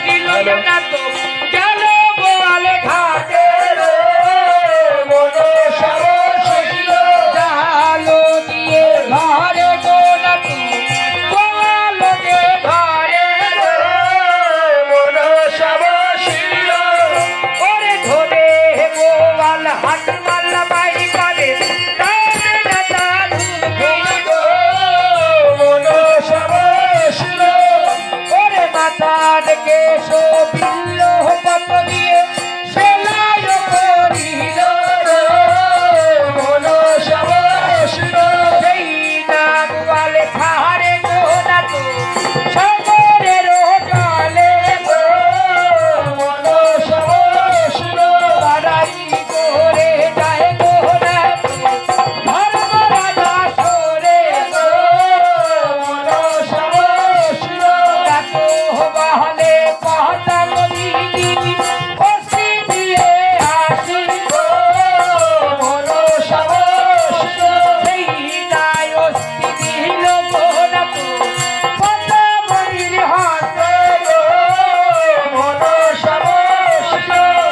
নদী লইয়া না তো গেল গোয়াল ঘাটে জালো দিয়ে ঘরে গোনা তু গোয়ালকে ঘরে ওরে ধরে গোয়াল হাট মাল্লা বাড়ি করে ওরে মাতার কেশো বিল্ল কত দিয়ে সেলাই করিল সেই না গোয়াল খাহারে গোনা তো সাগরের জলে লড়াই করে যায় গোনা ধর্মরাজা সরে ডাকো বহলে কথা বলিলি অস্তি দিয়ে আসি সেই নাই অস্তি দিল গোনা তো কথা বলিল হাতে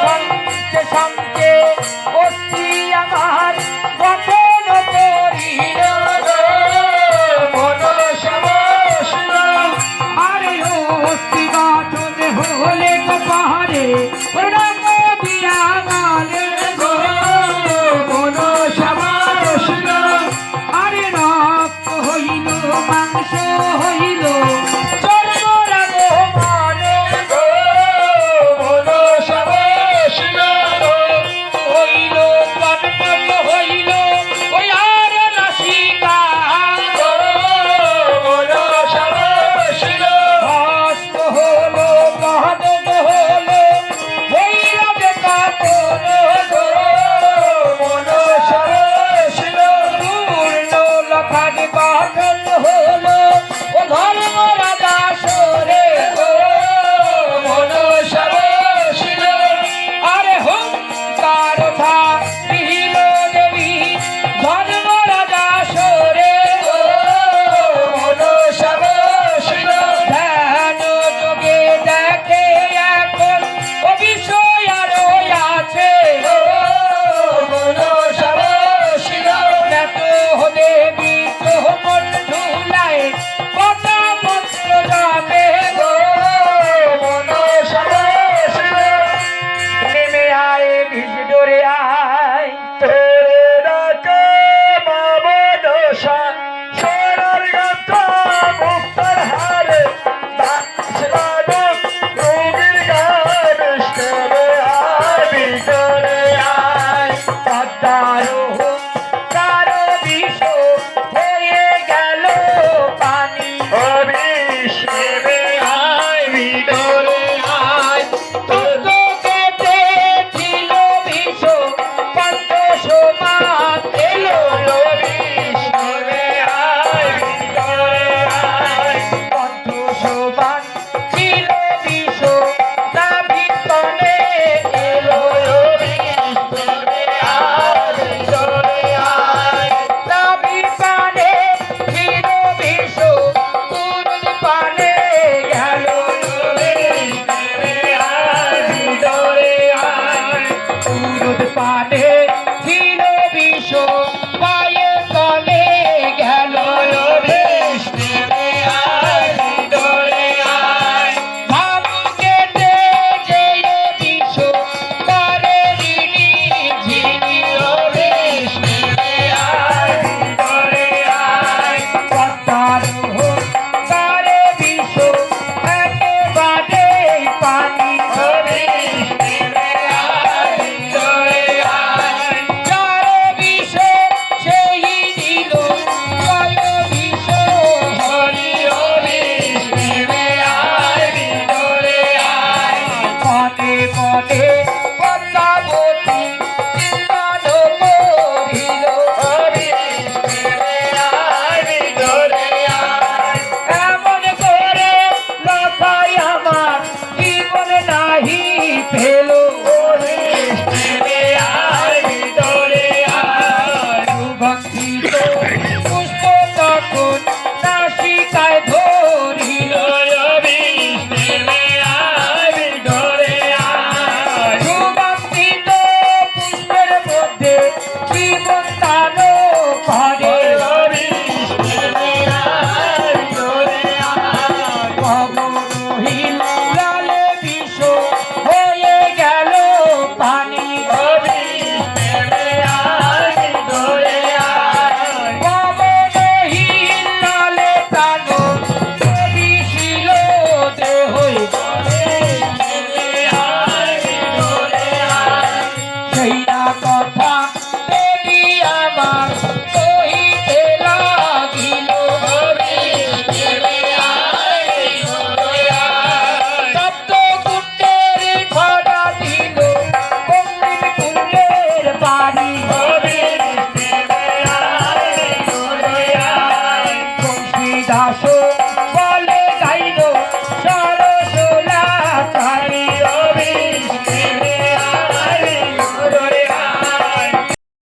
সঙ্গে সঙ্গে অস্তি আমার গঠন করিল আরে অস্তি গঠন হলে গো পাহাড়ে ওরা দিয়া গালে